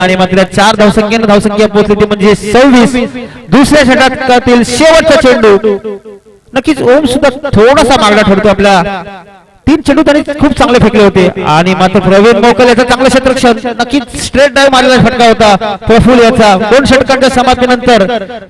आणि मात्र 4 धावसंख्येने धावसंख्या पोहोचली ती म्हणजे 26. दुसऱ्या षटकातील शेवटचा चेंडू नक्कीच ओम सुद्धा थोडासा मागला ठरतो आपल्या 3 चेंडू त्यांनी खूप चांगले फेकले होते आणि मात्र प्रवीण मोकल याचा चांगलं क्षेत्ररक्षण नक्कीच स्ट्रेट डाइव मारलेला फटका होता प्रफुल याचा 2 षटकांच्या समाप्तीनंतर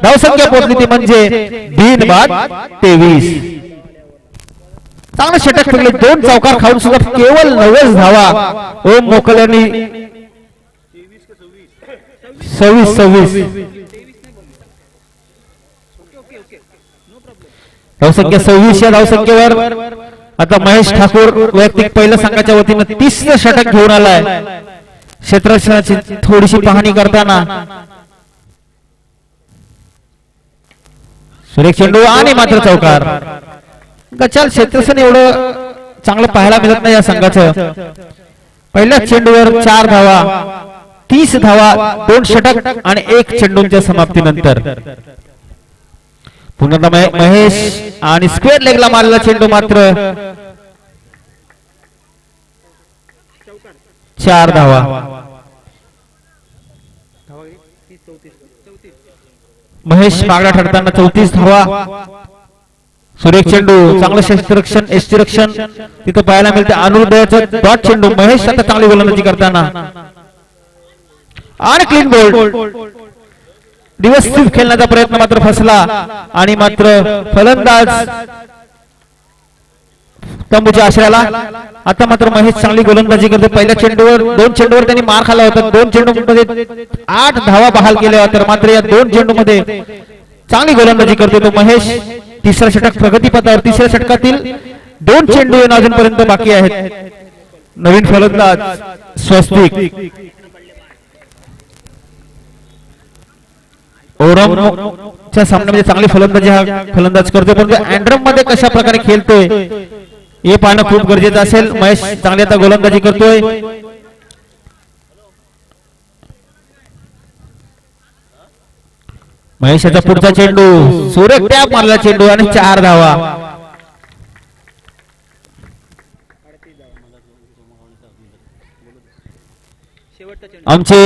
धावसंख्या पोहोचली ती म्हणजे 3/23. चांगलं षटक फेकले 2 चौकार खाऊन सुद्धा केवळ 90 धावा ओम मोकल यांनी 26 धावसंख्या 26 या धावसंख्येवर आता महेश ठाकूर वैयक्तिक पहिल्या संघाच्या वतीने 30 षटक घेऊन आलाय. क्षेत्ररक्षणाची थोडीशी पाहणी करताना सुरेख चेंडू आणि मात्र चौकार. गचाल क्षेत्ररक्षण एवढं चांगलं पाहायला मिळत नाही या संघाचं. पहिल्या चेंडूवर 4 धावा 30 धावा 2 षटक आणि 1 चेंडूंच्या समाप्तीनंतर पुन्हा महेश आणि स्क्वेअर लेगला मारलेला चेंडू मात्र 4 धावा. महेश मागला ठरताना 34 धावा. सुरेख चेंडू चांगलं क्षेत्ररक्षण यष्टीरक्षण तिथं पाहायला मिळते. अनुरुद्धचा डॉट चेंडू महेश आता चांगली गोलंदाजी करताना आणि क्लीन बोल्ड. व्यवस्थित खेळण्याचा प्रयत्न मात्र फसला आणि मात्र फलंदाज तंबूच्या आश्रयाला. आता मात्र महेश चांगली गोलंदाजी करते. पहिल्या चेंडूवर 2 चेंडूवर त्यांनी मार खाल्ला होता. 2 चेंडूमध्ये 8 धावा बहाल केल्या होत्या मात्र या 2 चेंडूमध्ये चांगली गोलंदाजी करतो तो महेश. तिसरा षटक प्रगतीपथावर. तिसऱ्या षटकातील 2 चेंडू येणं अजूनपर्यंत बाकी आहेत. नवीन फलंदाज स्वस्तिक ओरमच्या सामन्यामध्ये चांगली फलंदाजी हा फलंदाज करतो पण अँड्रम मध्ये कशा प्रकारे खेळतोय हे पाहणं खूप गरजेचं असेल. महेश चांगली आता गोलंदाजी करतोय. महेशाचा पुढचा चेंडू सुरेख टॅप मारला चेंडू आणि 4 धावा. आमचे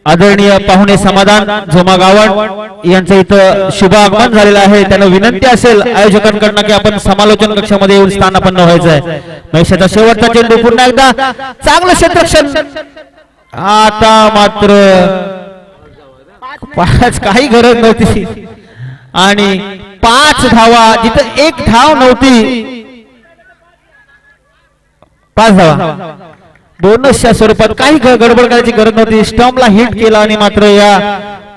आदरणीय पाहुणे समाधान झोमा गावड यांचं इथं शुभ आगमन झालेलं आहे. त्यांना विनंती असेल आयोजकांकडनं की आपण समालोचन कक्षामध्ये येऊन स्थानापन्न व्हायचं आहे. महेशाचा शेवटचा चेंडू पुन्हा एकदा चांगलं क्षेत्ररक्षण. आता मात्र 5 काही गरज नव्हती आणि 5 धावा जिथं 1 धाव नव्हती 5 धावा. बोनसच्या स्वरूपात काही गडबड करायची गरज नव्हती. स्टंपला हिट केला आणि मात्र या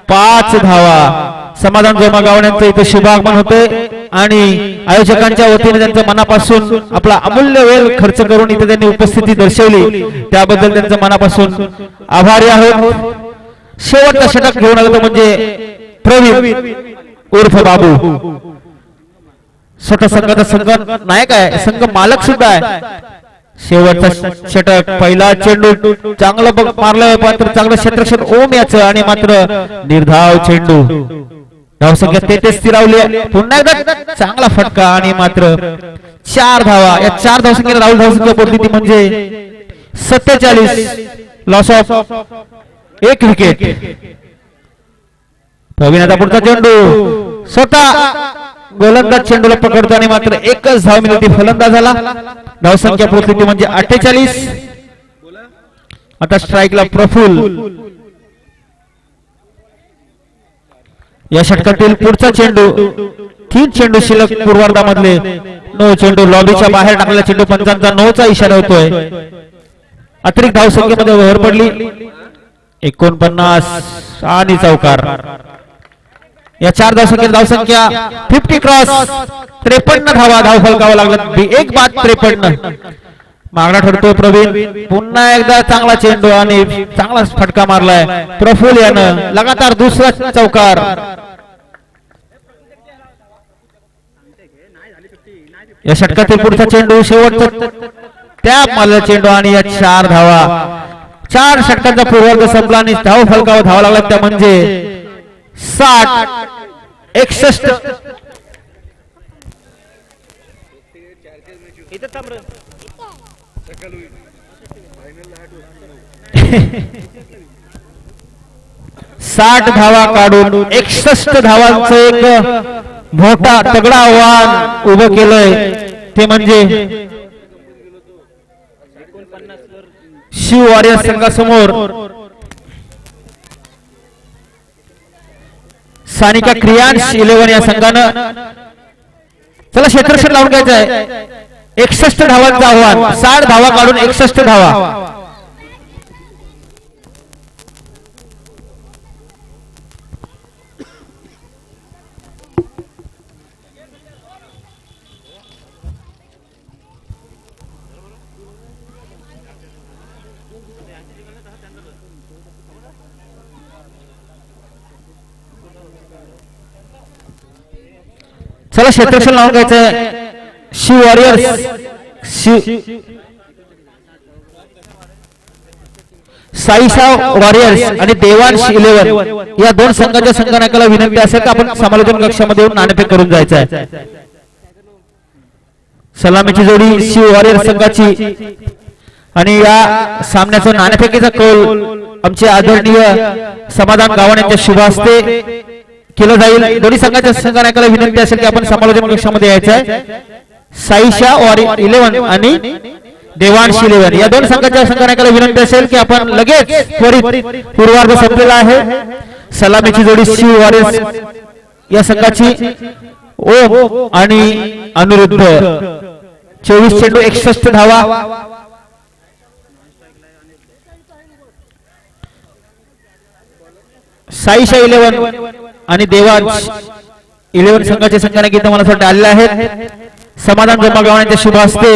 5 धावा. समाधान जोमा गावड यांचं इथे शुभागमन होते आणि आयोजकांच्या वतीने त्यांच्या मनापासून आपला अमूल्य वेळ खर्च करून इथे त्यांनी उपस्थिती दर्शवली त्याबद्दल त्यांचं मनापासून आभारी आहोत. शेवटचा षटक घेऊन आलं म्हणजे प्रवीण उर्फ बाबू. स्वतः संघाचा संघ नायक आहे संघ मालक सुद्धा आहे. शेवटचा षटक पहिला चेंडू चांगलं मारलं मात्र चांगलं क्षेत्ररक्षण ओम याचं आणि मात्र निर्धाव चेंडू. धावसंख्या 33 स्थिरावली. पुन्हा एकदा चांगला फटका आणि मात्र 4 धावा. या 4 धावसंख्येला राहुल धावसंख्या पोहोचली ती म्हणजे 47. Loss of 1 wicket. प्रवीण आता पुढचा चेंडू स्वतः गोलंदाज चेंडूला पकडतो आणि मात्र 1च धाव मिळते फलंदाजाला. धावसंख्या पोहोचली ती म्हणजे 48. आता स्ट्राईकला प्रफुल. या षटकातील पुढचा चेंडू 3 चेंडू शिल्लक पूर्वार्धामधले 9 चेंडू लॉबीच्या बाहेर टाकलेला चेंडू पंचांचा 9चा इशारा होतोय. अतिरिक्त धावसंख्येमध्ये भर पडली 49 आणि चौकार. या 4 धावसंख्या 50 क्रॉस 53 धावा धाव फलकावा लागला. 1/53 मागणा ठरतो प्रवीण. पुन्हा एकदा चांगला चेंडू आणि चांगला फटका मारलाय प्रफुल यानं. लगातार दुसरा चौकार. या षटकातील पुढचा चेंडू शेवटचा त्या मारला चेंडू आणि या 4 धावा. 4 षटकांचा पूर्वार्ध संपला आणि धाव फलकावा धावा लागला त्या म्हणजे 60 61. 60 धावा काढून 61 धावांचं एक मोठा तगडा आव्हान उभं केलंय, ते म्हणजे शिव वॉरियर संघासमोर सानिका क्रियांश 11 या संघानं. चला क्षेत्ररक्षण लावून घ्यायचं आहे. 61 धावांचं आव्हान, 60 धावा काढून 61 धावा. चला क्षेत्ररक्षण लावून घ्यायचंय. शिव वॉरियर्स, साईशा वॉरियर्स आणि देवांश 11 या दोन संघाच्या संघनायकाला विनंती असेल तर आपण समालोचन कक्षामध्ये येऊन नाणेफेक करून जायचं आहे. सलामीची जोडी शिव वॉरियर्स संघाची आणि या सामन्याचा नाणेफेकीचा कौल आमचे आदरणीय समाधान गावण यांच्या शुभ हस्ते केलं जाईल. दोन्ही संघाच्या संघनायकाला विनंती असेल की आपण समालोचन कक्षामध्ये यायचं आहे. साईशा वॉरियर 11 आणि देवांश 11 या दोन संघाच्या संघनायकाला विनंती असेल की आपण लगेच त्वरित पूर्वार्ध संपलेला आहे. सलामीची जोडी शिव वॉरियर्स या संघाची ओम आणि अनिरुद्ध. 24 चेंडू 61 धावा. साईशा 11 आणि देवांश 11 संघाचे संघनायक इथं मला वाटतं आलेले आहेत. समाधान जमागावांच्या शुभ हस्ते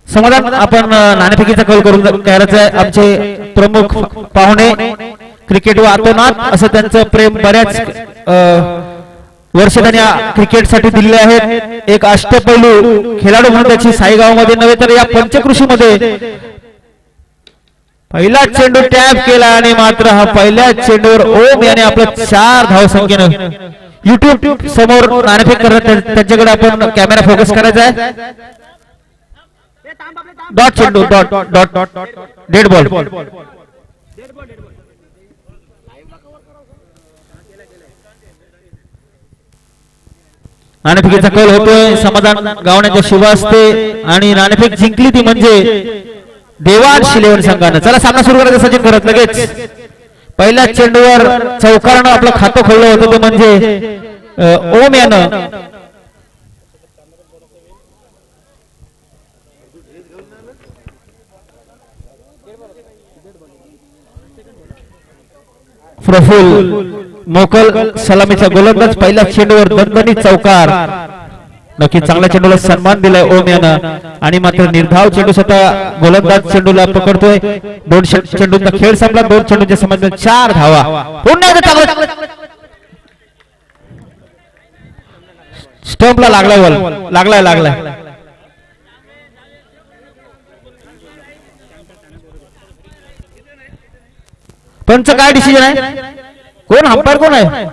समाधान आपण नाणेफेकीचा कौल करून करायचं आहे. आमचे प्रमुख पाहुणे क्रिकेट व आतोनात असं त्यांचं प्रेम बऱ्याच वर्ष त्यांनी क्रिकेटसाठी दिलेले आहेत. एक अष्टपैलू खेळाडू म्हणून त्याची साईगावमध्ये नव्हे तर या पंचकृषीमध्ये पहिला चेंडू टॅप केला आणि मात्र हा पहिल्या चेंडूवर ओम याने आपलं 4 धाव संख्येनं युट्यूब समोर नाणेफेक करत त्यांच्याकडे आपण कॅमेरा फोकस करायचा आहे. डॉट चेंडू, dot dot dot dead ball. नाणेफेकीचा कौल होतोय समाधान गावण्याच्या शुभ हस्ते आणि नाणेफेक जिंकली ती म्हणजे देवांश 11 संघानं. चला सामना सुरू करायचा सचिन करत लगेच. पहिल्या चेंडूवर चौकारानं आपलं खातं खोललं होतं ते म्हणजे ओम यानं. प्रफुल्ल मोकल सलामीचा गोलंदाज पहिल्या चेंडूवर दणदणीत चौकार. नक्की चांगल्या चेंडूला सन्मान दिलाय ओम यानं आणि मात्र निर्धाव चेंडू स्वतः गोलंदाज चेंडूला पकडतोय. 2 चेंडूंचा खेळ संपला. 2 चेंडूंच्या संबंधात 4 धावा. पुन्हा स्टंपला लागलाय बॉल, लागलाय. पंच काय डिसिजन आहे? कोण अंपायर कोण आहे?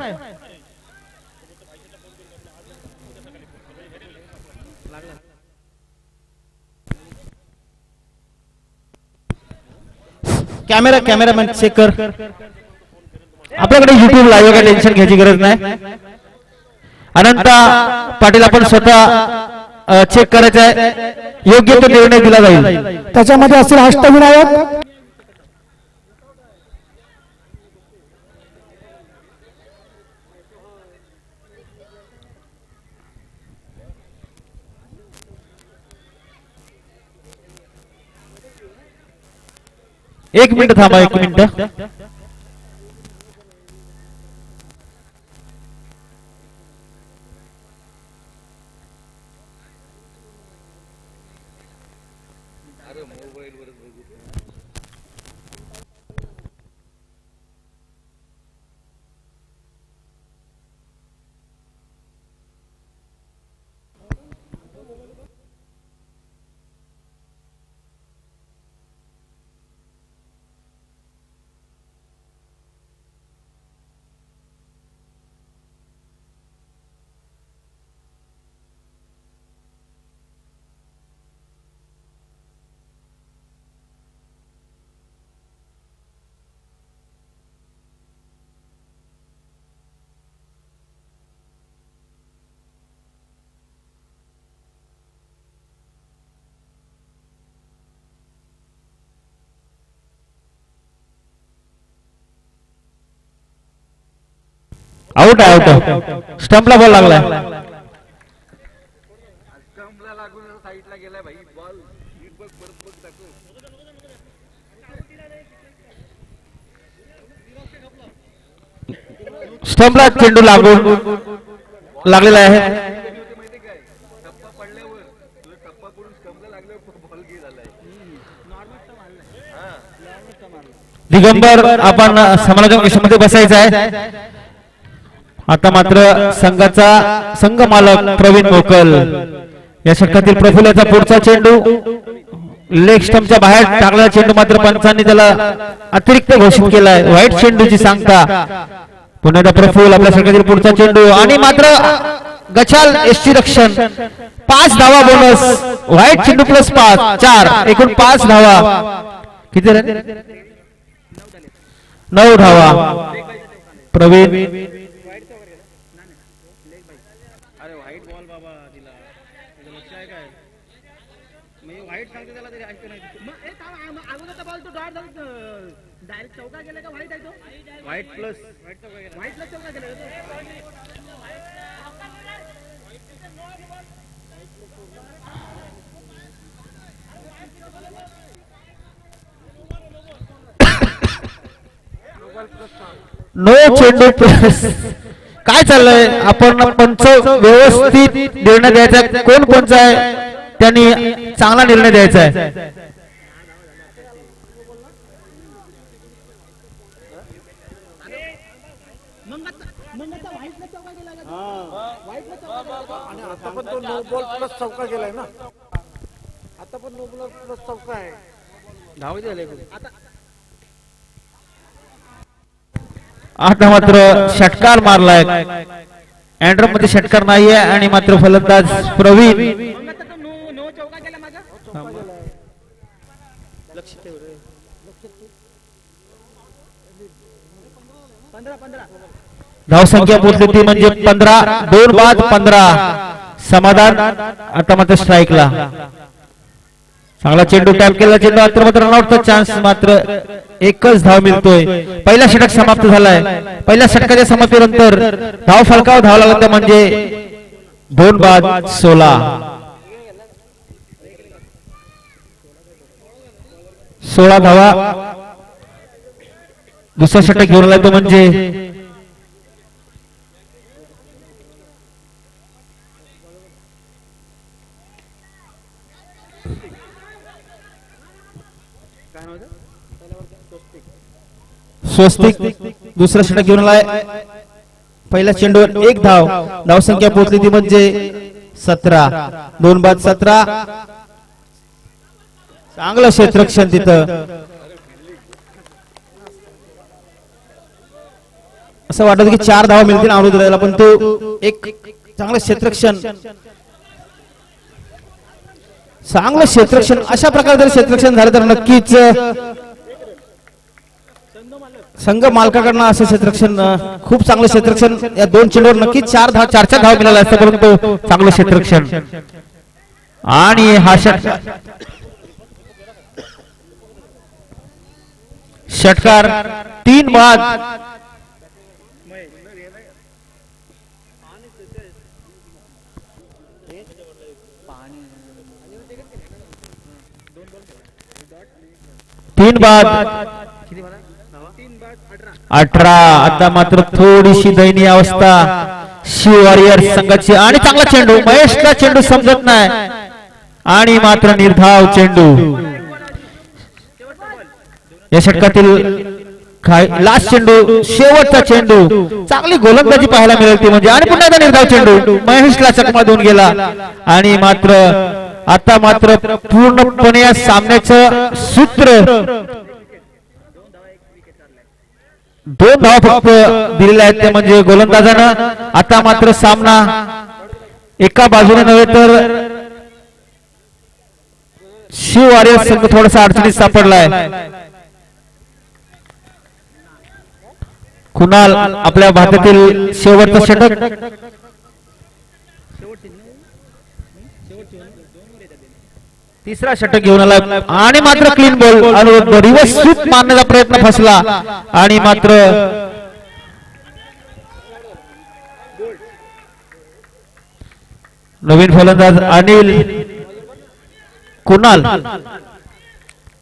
कॅमेरामॅन चेक कर. आपल्याकडे युट्यूब लाईव्ह काय टेन्शन घ्यायची गरज नाही. अनंता पाटील आपण स्वतः चेक करायचं आहे. योग्य तो निर्णय दिला जाईल. त्याच्यामध्ये असेल अष्टविनायक, एक मिनिट थांबा, 1 मिनिट. आउट आहे आउट स्टंपला बॉल लागलाय स्टंपला चेंडू लागून लागलेला आहे दिगंबर आपण समालोचन कक्षामध्ये बसायचं आहे आता मात्र संघाचा संघ मालक प्रवीण मोकल या षटकातील प्रफुल्लाचा पुढचा चेंडू लेग स्टंपच्या बाहेर टाकलेला चेंडू मात्र पंचांनी त्याला अतिरिक्त घोषित केलाय व्हाईट चेंडूची सांगता पुन्हा एकदा प्रफुल्ल आपल्या षटकातील पुढचा चेंडू आणि मात्र गचाल एसटी रक्षण 5 धावा बोनस व्हाईट चेंडू प्लस 5 4 एकूण 5 धावा किती रन 9 धावा प्रवीण नो चेंडू प्लस काय चाललंय आपण पंच व्यवस्थित निर्णय द्यायचा कोण पंच आहे त्यांनी चांगला निर्णय द्यायचा आहे आता पण तो नो बॉल प्लस चौका गेलाय ना आता पण नो बॉल प्लस चौका आहे धाव दिले आता मात्र षटकार मारलाय अँड्रम मध्ये षटकार नाहीये आणि मात्र फलंदाज प्रवीण धावसंख्या पोहोचली ती म्हणजे 15 2 बाद 15 समाधान आता मात्र स्ट्राईकला चांगला चेंडू टॅप केला चेंडू आता मात्र रनआउटचा चान्स मात्र एकच धाव मिळतोय पहिला षटक समाप्त झालाय पहिल्या षटकाच्या समाप्तीनंतर धाव फलकावर धाव लागला ते म्हणजे 2 बाद 16 धावा दुसरा षटक घेऊन आला तो म्हणजे स्वस्तिक दुसरा षटक घेऊन आलाय पहिल्या चेंडूवर 1 धाव धावसंख्या पोहोचली ती म्हणजे 17 2 बाद 17 चांगलं क्षेत्ररक्षण तिथं असं वाटत की 4 धावा मिळतील अमृतला पण तो एक चांगलं क्षेत्ररक्षण चांगलं क्षेत्ररक्षण अशा प्रकारे जर क्षेत्ररक्षण झालं तर नक्कीच संघ मालकाकडनं असं क्षेत्ररक्षण खूप चांगलं क्षेत्ररक्षण या 2 चेंडूवर नक्कीच 4 धावा मिळाला असतं परंतु चांगलं क्षेत्ररक्षण आणि हा षटकार 3 बाद तीन बाद 18 आता मात्र थोडीशी दयनीय अवस्था शिव वॉरियर संघाची आणि चांगला चेंडू महेशला चेंडू समजत नाही आणि मात्र निर्धाव चेंडू या षटकातील लास्ट चेंडू शेवटचा चेंडू चांगली गोलंदाजी पाहायला मिळेल ती म्हणजे आणि पुन्हा एकदा निर्धाव चेंडू महेशला चकमा देऊन गेला आणि मात्र आता मात्र पूर्णपणे या सामन्याचं सूत्र 2 धावा फक्त दिलेल्या आहेत ते म्हणजे गोलंदाजानं आता मात्र सामना एका बाजूने नव्हे तर शिव वॉरियर संघ थोडासा अडचणीत सापडलाय कुणाल आपल्या भारतातील शेवटचा षटक तिसरा षटक घेऊन आला आणि मात्र क्लीन बॉल रिव्हर्स स्वीप मारण्याचा प्रयत्न फसला आणि मात्र नवीन फलंदाज अनिल कुणाल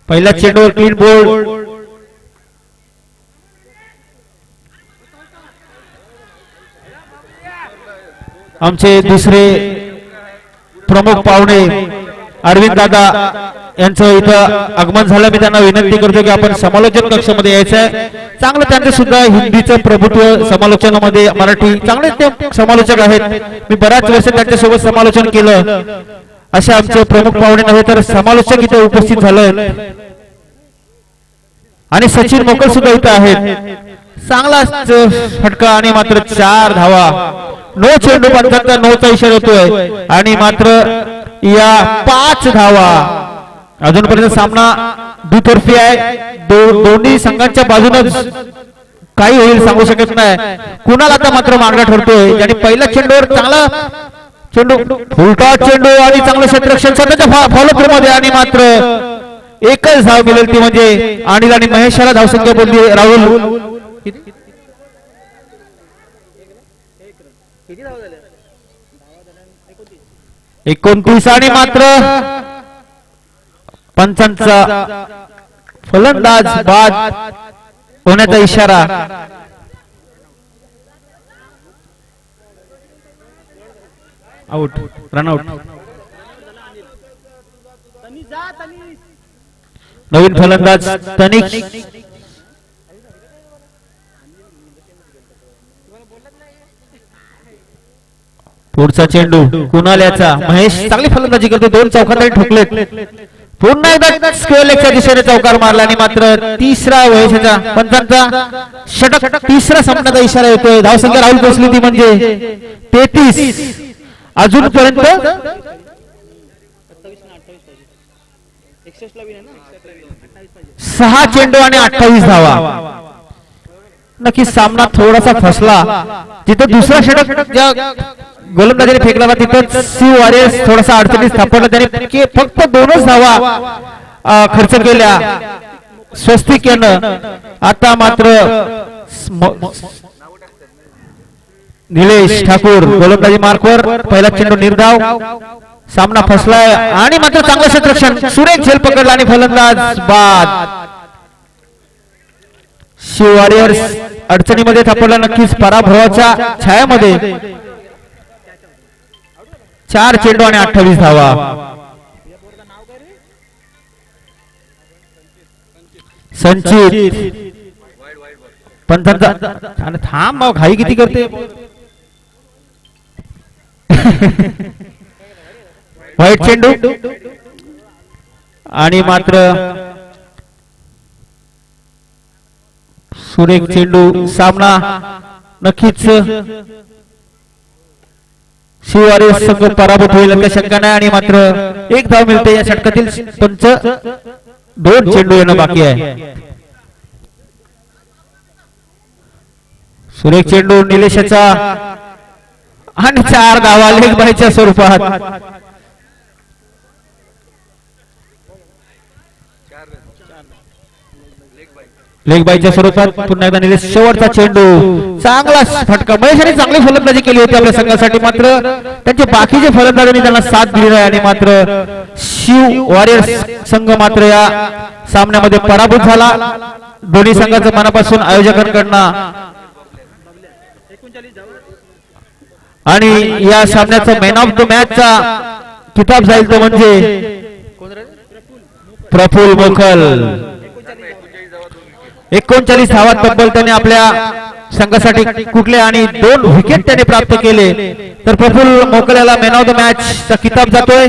पहिल्या चेंडूवर क्लीन बोल्ड. आमचे दुसरे प्रमुख पाहुणे अरविंद दादा यांचं इथं आगमन झालं. मी त्यांना विनंती करतो की आपण समालोचन कक्षामध्ये यायचं आहे. चांगलं त्यांचं सुद्धा हिंदीचं प्रभुत्व समालोचनामध्ये, मराठी चांगले ते समालोचक आहेत. मी बऱ्याच वर्ष त्यांच्यासोबत समालोचन केलं. असे आमचे प्रमुख पाहुणे नव्हे तर समालोचक इथे उपस्थित झाले आणि सचिन मोकल सुद्धा इथे आहेत. चांगला फटका आणि मात्र 4 धावा. नो चेंडू पंचांचा नोचा इशारा होतोय आणि मात्र या 5 धावा. अजूनपर्यंत सामना दुतर्फी आहे. दोन्ही संघांच्या बाजूनच काही होईल सांगू शकत नाही. कुणाला आता मात्र मागणा ठरतोय ज्याने पहिल्या चेंडूवर चांगला चेंडू फुलटा चेंडू आणि चांगलं क्षेत्ररक्षण स्वतःच्या फॉलोअप मध्ये आणि मात्र एकच धाव मिळेल ती म्हणजे अनिल आणि महेशाला धावसंख्या बोलली राहुल. 29 आणि मात्र पंचांचा फलंदाज बाद होण्याचा इशारा. Out, run out. नवीन फलंदाज तनिष. पुढचा चेंडू कुणाल याचा. महेश चांगली फलंदाजी करतो. 2 चौकातही ठोकलेत. पुन्हा एकदा स्क्वेअर लेगच्या दिशेने चौकार मारला आणि मात्र तिसरा महेशचा पंचांचा षटक. तिसरा संपण्याचा इशारा येतोय. धावसंख्या राहुल पोहोचली ती म्हणजे 33. अजूनपर्यंत 6 चेंडू आणि 28 धावा. नक्कीच सामना थोडासा फसला. जिथे दुसरा षटक ज्या गोलंदाजीने फेकला होता तिथं सी वॉरियर्स थोडासा अडचणीत सापडला. त्याने फक्त 2च धावा खर्च केल्या स्वस्तिक यानं. आता मात्र निलेश ठाकूर गोलंदाजी मार्कवर. पहिला चेंडू निर्धाव. सामना फसलाय आणि मात्र चांगलं क्षेत्ररक्षण. सुरेख झेल पकडला आणि फलंदाज बाद. शिव वॉरियर्स अडचणीमध्ये सापडला. नक्कीच पराभवाच्या छायामध्ये. 4 चेंडू आणि 28 धावा. संचित पंचांचा थांब घाई किती करते. व्हाईट चेंडू आणि मात्र सुरेख चेंडू. सामना नक्कीच शिवारी संघ पराभूत होईल काही शंका नाही आणि मात्र 1 धाव मिळते या षटकातील. पंच 2 चेंडू येणं बाकी आहे. सुरेख चेंडू निलेशाचा आणि 4 धावा लेगबाईच्या स्वरूपात. लेगबाईच्या स्वरूपात पुन्हा एकदा निलेश. शेवटचा चेंडू. चांगला फटका. महेशाने चांगली फलंदाजी केली होती आपल्या संघासाठी. मात्र त्यांचे बाकीचे फलंदाजांनी त्यांना साथ दिली नाही आणि मात्र शिव वॉरियर्स संघ मात्र या सामन्यामध्ये पराभूत झाला. दोन्ही संघाचं मनापासून आयोजकांकडनं आणि या सामन्याचा मॅन ऑफ द मॅचचा किताब जाईल तो म्हणजे प्रफुल्ल मोकल. 39 धावात तब्बल त्याने आपल्या संघासाठी कुठले आणि 2 विकेट त्याने प्राप्त केले. तर प्रफुल्ल मोकल याला मॅन ऑफ द मॅच चा किताब जातोय.